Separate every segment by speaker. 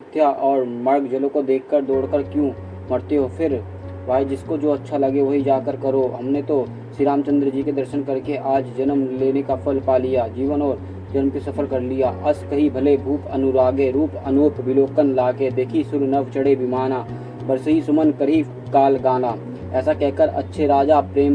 Speaker 1: मिथ्या और मर्ग जलों को देखकर दौड़कर क्यों मरते हो? फिर भाई, जिसको जो अच्छा लगे वही जाकर करो। हमने तो श्री रामचंद्र जी के दर्शन करके आज जन्म लेने का फल पा लिया, जीवन और जन्म के सफल कर लिया। अस कही भले भूप अनुरागे, रूप अनूप विलोकन लागे, देखी सुर नभ चढ़े विमाना, बरसई सुमन करी काल गाना। ऐसा कहकर अच्छे राजा प्रेम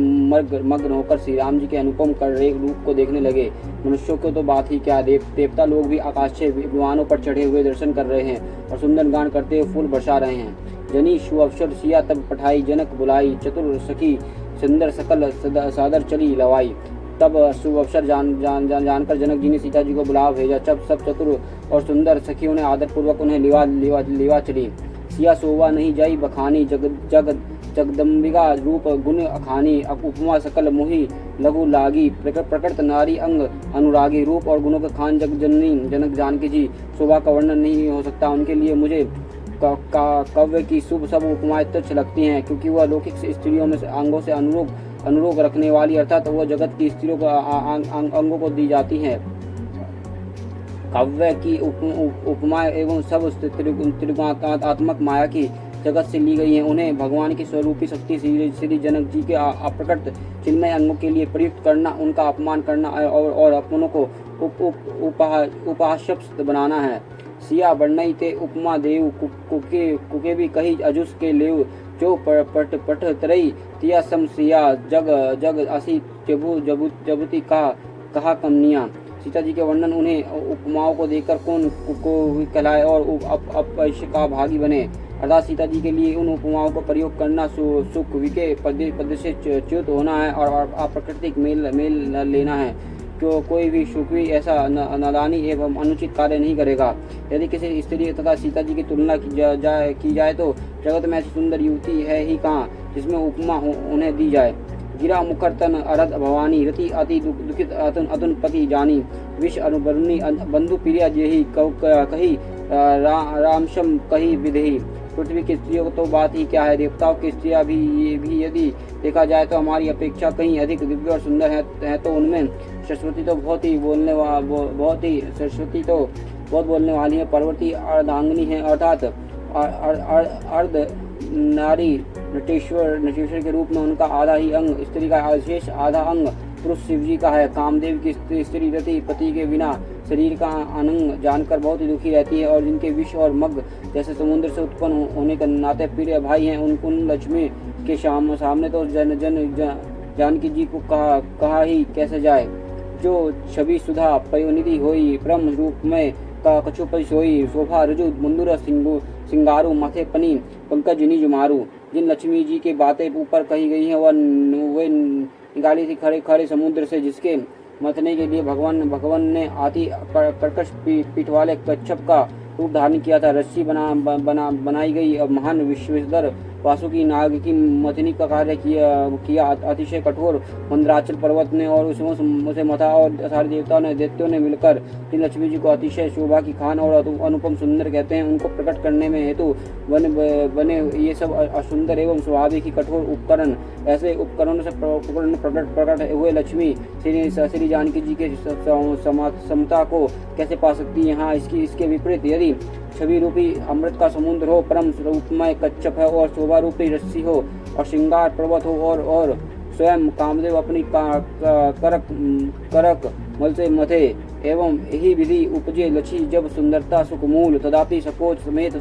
Speaker 1: मग्न होकर श्री राम जी के अनुपम कर रहे रूप को देखने लगे। मनुष्यों को तो बात ही क्या, देवता लोग भी आकाश से विमानों पर चढ़े हुए दर्शन कर रहे हैं और सुंदर गान करते हुए फूल बरसा रहे हैं। जनी सुअवसर सिया तब पठाई, जनक बुलाई, चतुर सखी सुंदर सकल सादर चली लवाई। तब शुभ अवसर जानकर जनक जी ने सीता जी को बुला भेजा। जब सब चतुर और सुंदर सखियों ने आदर पूर्वक उन्हें लिवा चली। सिया सोवा नहीं जाई बखानी, जगदम्बिका रूप गुण अखानी, उपमा सकल मोहि लघु लागी, प्रकृत नारी अंग अनुरागी। रूप और गुणों के खान जग जननी जनक जानकी जी, शोभा का वर्णन नहीं हो सकता उनके लिए। मुझे काव्य की शुभ सब उपमाएं तुच्छ लगती हैं, क्योंकि वह लौकिक स्त्रियों में अंगों से अनुरोग रखने वाली, अर्थात वह जगत की स्त्रियों को अंगों को दी जाती हैं। काव्य की उपमाएं एवं सब त्रिगुणात्मक माया की जगत से ली गई हैं। उन्हें भगवान की स्वरूपी शक्ति श्री जनक जी के अप्रकट चिन्मय अंगों के लिए प्रयुक्त करना, उनका अपमान करना और अपनों को उपहास्यप्त बनाना है। सिया वर्णई ते उपमा देव, कुके भी कही अजुस के लेव, जो पट तरई तिया सम सिया, जग असी जबुति कहा कमनिया। सीता जी के वर्णन उन्हें उपमाओं को देखकर कौन को कहलाए और अपयश का भागी बने। अर्थात सीता जी के लिए उन उपमाओं का प्रयोग करना सुख विके पद से च्युत होना है और अप्राकृतिक मेल लेना है। कोई भी सुखवी ऐसा नादानी एवं अनुचित कार्य नहीं करेगा। यदि किसी स्त्री तथा सीता जी की तुलना की जाए तो जगत में ऐसी सुंदर युवती है ही कहाँ जिसमें उपमा उन्हें दी जाए। गिरा मुखर तन अरद भवानी, रति अति दुखित अतुन पति जानी, विष अनुबरुणी बंधु प्रिया जेहि, कही रामशम कही विदेही। पृथ्वी की स्त्रियों तो बात ही क्या है, देवताओं की स्त्रियां भी यदि देखा जाए तो हमारी अपेक्षा कहीं अधिक दिव्य और सुंदर है। तो उनमें सरस्वती तो बहुत बोलने वाली है। पार्वती अर्धांगिनी है, अर्थात अर्ध नारी नटेश्वर के रूप में उनका आधा ही अंग स्त्री का शेष आधा अंग पुरुष शिवजी का है। कामदेव की स्त्री रति पति के बिना शरीर का आनंद जानकर बहुत ही दुखी रहती है और जिनके विष और मग जैसे समुद्र से उत्पन्न होने के नाते प्रिय भाई हैं, उन लक्ष्मी के सामने तो जानकी जी को कहा ही कैसे जाए। जो छवि सुधा पयोनिधि होई, ब्रह्म रूप में का कछुपति सोई, शोभा रजु मुंदुर सिंगारू, माथे पनी पंकज निज मारू। जिन लक्ष्मी जी की बातें ऊपर कही गई हैं वह निकाली थी खड़े समुद्र से, जिसके मथने के लिए भगवान ने आती कर्कश पीठ वाले कच्छप का रूप धारण किया था। रस्सी बनाई गई महान विश्वेश्वर वासुकी नाग की मथनी का कार्य किया अतिशय कठोर मंदराचल पर्वत ने और उसे मथा और सारे दैत्यों ने मिलकर जिन लक्ष्मी जी को अतिशय शोभा की खान और अनुपम सुंदर कहते हैं, उनको प्रकट करने में हेतु बने ये सब असुंदर एवं स्वाभाविक ही कठोर उपकरण। ऐसे उपकरणों से प्रकट हुए लक्ष्मी श्री जानकी जी के समता को कैसे पा सकती है। यहाँ इसके विपरीत यदि छवि रूपी अमृत का समुद्र हो, परम रूपमय कच्छप है और शोभा रूपी रस्सी हो और श्रृंगार पर्वत हो और स्वयं कामदेव अपनी करक मल से मथे एवं यही विधि उपजे लची जब सुंदरता सुखमूल, तदापि सकोच समेत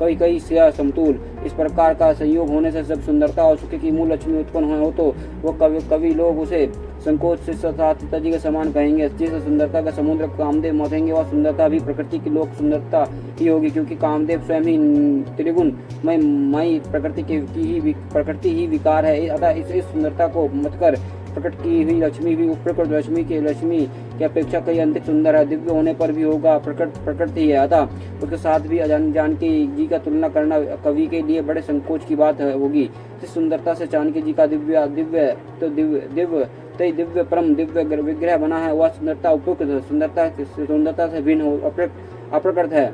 Speaker 1: कई से समतूल। इस प्रकार का संयोग होने से जब सुंदरता और सुख की मूल लक्ष्मी उत्पन्न हो तो वो कवि लोग उसे संकोच से सीता जी के समान कहेंगे। जिस सुंदरता का समुद्र कामदेव मथेंगे वह सुंदरता भी प्रकृति की लोक सुंदरता ही होगी, क्योंकि कामदेव स्वयं ही त्रिगुण मई प्रकृति ही विकार है। अतः इस सुंदरता को मतकर प्रकट की हुई लक्ष्मी भी उपप्रकट लक्ष्मी की अपेक्षा कई अधिक सुंदर है। दिव्य होने पर भी होगा प्रकट ही है, अतः उसके साथ भी जानकी जी का तुलना करना कवि के लिए बड़े संकोच की बात होगी। जिस सुंदरता से जानकी जी का दिव्य परम दिव्य विग्रह बना है वह सुंदरता उपयुक्त सुंदरता से भिन्न अप्रकट है।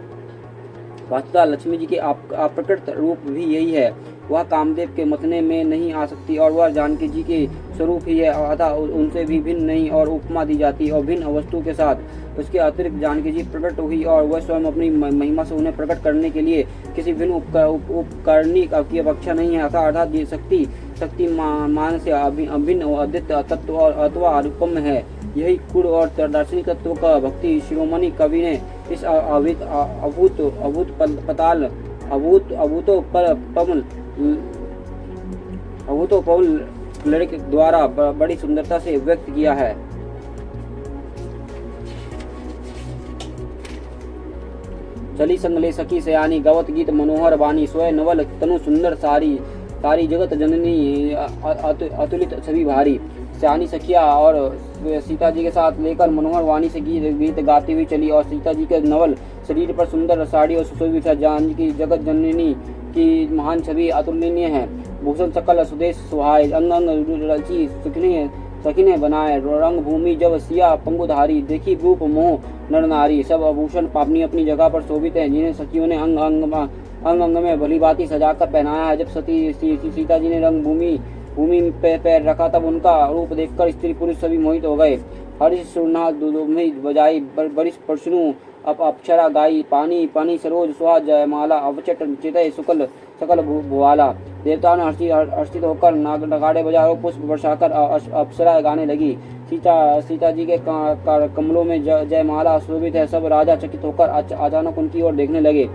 Speaker 1: वास्तव लक्ष्मी जी के अप्रकट रूप भी यही है। वह कामदेव के मतने में नहीं आ सकती और वह जानकी जी के स्वरूप ही है, अतः उनसे भी भिन्न नहीं और उपमा दी जाती और भिन्न वस्तु के साथ उसके अतिरिक्त जानकी जी प्रकट हुई और वह स्वयं अपनी महिमा से उन्हें प्रकट करने के लिए किसी भिन्न उपकरणी की अपेक्षा नहीं है। अर्थात ये शक्ति मान से अभिन्न अद्वितीय तत्व और अथवा रूपम है। यही कुल और दार्शनिक तत्व का भक्ति शिरोमणि कवि ने इस अभूतोपल लिरिक द्वारा बड़ी सुंदरता से व्यक्त किया है। चली संगले सखी सयानी गवत गीत मनोहर वाणी स्वयं नवल तनु सुंदर सारी जगत जननी अतुलित सभी भारी। सयानी सखिया और सीता जी के साथ लेकर मनोहर वाणी से गीत गाती हुई चली और सीता जी के नवल शरीर पर सुंदर साड़ी और सुशोभित जानकी जगत जननी की महान छवि अतुलनीय है। भूषण सकल सुदेश सुहाय अंग अंग रची सखी ने बनाए रंग भूमि जब सिया पंगुधारी देखी रूप मोह नर नारी। सब आभूषण अपनी अपनी जगह पर शोभित हैं जिन्हें सखियों ने अंग अंग में भली भांति सजाकर पहनाया है। जब सीता जी ने रंग भूमि पे पैर रखा तब उनका रूप देखकर स्त्री पुरुष सभी मोहित हो गए। हरिश सुरना दुदुम्ही बजाई बरिश परशुनु अप्सरा गाई पानी सरोज सुहा जयमाला अवचट चितय सकल भुवाला। देवताओं ने हर्षित होकर नगाड़े बजा और पुष्प बरसाकर अप्सरा गाने लगी। सीता जी के कमलों में जयमाला शोभित है। सब राजा चकित होकर अचानक उनकी ओर देखने लगे।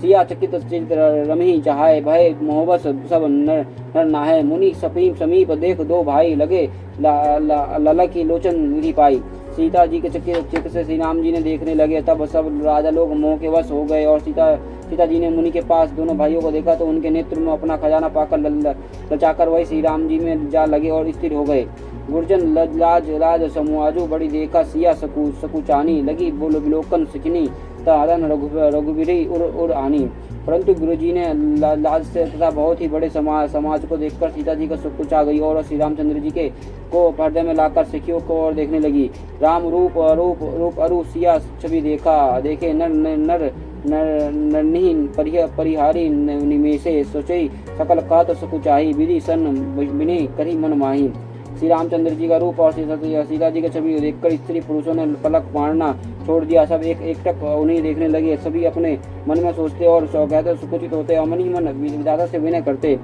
Speaker 1: सिया चकित चित रमी चाहे भय मोहबस सब नर नाहे। मुनि समीप देख दो भाई लगे ललकी लोचन विधि पाई। सीता जी के चित्त से श्री राम जी ने देखने लगे तब सब राजा लोग मोह के वश हो गए और सीता जी ने मुनि के पास दोनों भाइयों को देखा तो उनके नेत्र में अपना खजाना पाकर लचाकर वही श्री राम जी में जा लगे और स्थिर हो गए। गुर्जन लाज समूआजू बड़ी देखा सिया सकुचानी लगी बोलो विलोकन सिखनी तारन रघुवीरी उर आनी। परंतु गुरुजी ने लाज से तथा बहुत ही बड़े समाज को देखकर सीता जी का सकुचा गई और श्री रामचंद्र जी के को पर्दे में लाकर सखियों को और देखने लगी। राम रूप अरु सिया छवि देखे नर नरनीन परिहारी निमेषे सोचई सकल कहत सकुचाही विधि सन विनय करी मन माही। श्री रामचंद्र जी का रूप और सीता जी की छवि देखकर स्त्री पुरुषों ने पलक मारना छोड़ दिया। सब एक टक उन्हें देखने लगे। सभी अपने मन में सोचते और कहते सुकुचित होते और मन ही मन विधाता से विनय करते।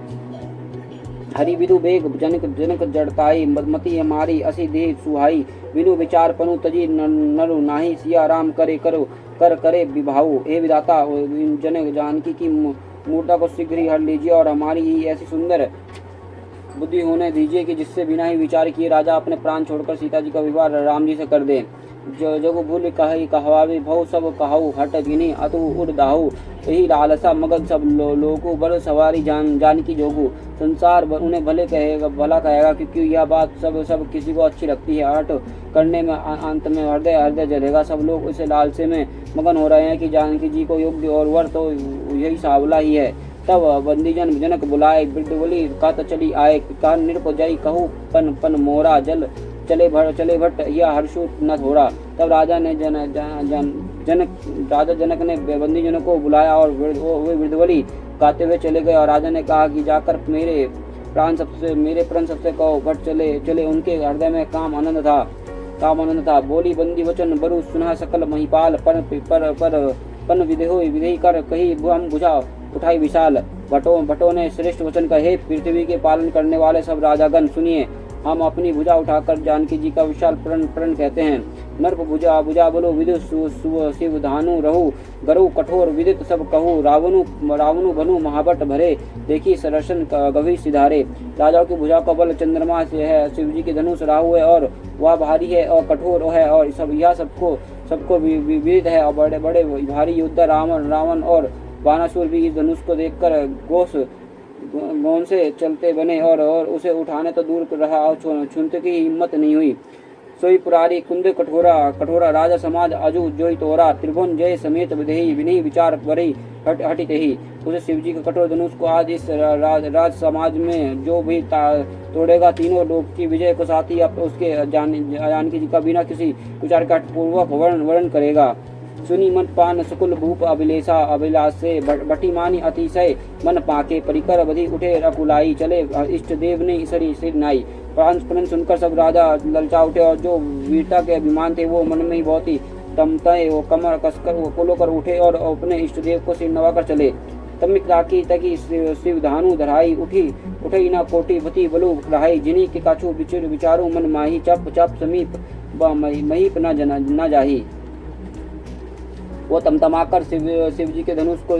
Speaker 1: हरि विदु बेग जनक जड़ताई मदमती हमारी असी देह सुहाई विनु विचार पनु तजी नरु नाही सिया राम करे विभाऊ। हे विधाता जनक जानकी की मूर्ता को शीघ्र ही हर लीजिए और हमारी ही ऐसी सुंदर बुद्धि होने दीजिए कि जिससे बिना ही विचार किए राजा अपने प्राण छोड़कर सीता जी का विवाह राम जी से कर दे। जगु भूल कही कहवावे भव सब कहु हट गिनी अतु उड़ दाहु। यही लालसा मगन सब लोगों बल सवारी जानकी जोगु। संसार उन्हें भला कहेगा क्योंकि यह बात सब किसी को अच्छी लगती है। हट करने में अंत में हृदय जलेगा। सब लोग उसे लालसे में मगन हो रहे हैं कि जानकी जी को योग्य और वर तो यही सावला ही है। तब बंदीजन जनक बुलाए बिरदवली कात चली आए कान निरपजाई कहू पन मोरा जल चले भट्ट यह हर्षु न थोड़ा। तब राजा जनक ने बंदीजनों को बुलाया और वे बिरदवली गाते हुए चले गए और राजा ने कहा कि जाकर मेरे प्राण सबसे कहो भट्ट चले। उनके हृदय में काम आनंद था। बोली बंदी वचन बरु सुना सकल महिपाल पन विधेय कर कही हम बुझा उठाई विशाल। भट्टों ने श्रेष्ठ वचन कहे पृथ्वी के पालन करने वाले सब राजागण सुनिए। हम अपनी भुजा उठाकर जानकी जी का विशाल प्रण कहते हैं। नर्प भुजा बोलो विदु शिव धानु रहु गरु कठोर विदित सब कहू। रावणु भनु महाभट भरे देखी सरसन गभी सिधारे। राजाओं की भुजा का बल चंद्रमा से है। शिव जी की धनुष राहु है और वह भारी है और कठोर है और सबको विदित है। और बड़े बड़े भारी योद्धा रावण और बानासुर भी इस धनुष को देखकर गौन से चलते बने और उसे उठाने तो दूर रहा और छूने की हिम्मत नहीं हुई। सोई पुरारी कुंद कठोरा राजा समाज अजू जोई तोरा त्रिभुवन जय समेत विधेयी विनयी विचार वरही हटित ही। उसे शिवजी के कठोर धनुष को आज इस राज समाज में जो भी तोड़ेगा तीनों लोक की विजय को साथ ही उसके जानकी जी का बिना किसी विचार का पूर्वक वर्णन करेगा। सुनी मन पान सकुल भूप अभिलेषा अभिलाष से बटीमानी अतिशय मन पाके परिकर बधी उठे रकुलाई चले इष्ट देव ने सरी सिर नाई। प्रांत सुनकर सब राजा ललचा उठे और जो वीरता के अभिमान थे वो मन में ही बहुत ही तमतए वो कमर कसकर वो कोलो कर उठे और अपने इष्ट देव को सिर नवाकर चले। तमिक राखी तकी शिव धानु धराई उठई ना कोटि भती बलु रहाई जिनी के काछू विचारू मन माही चप चप समीप महीप न जाही। वो तमतमाकर शिव जी के धनुष को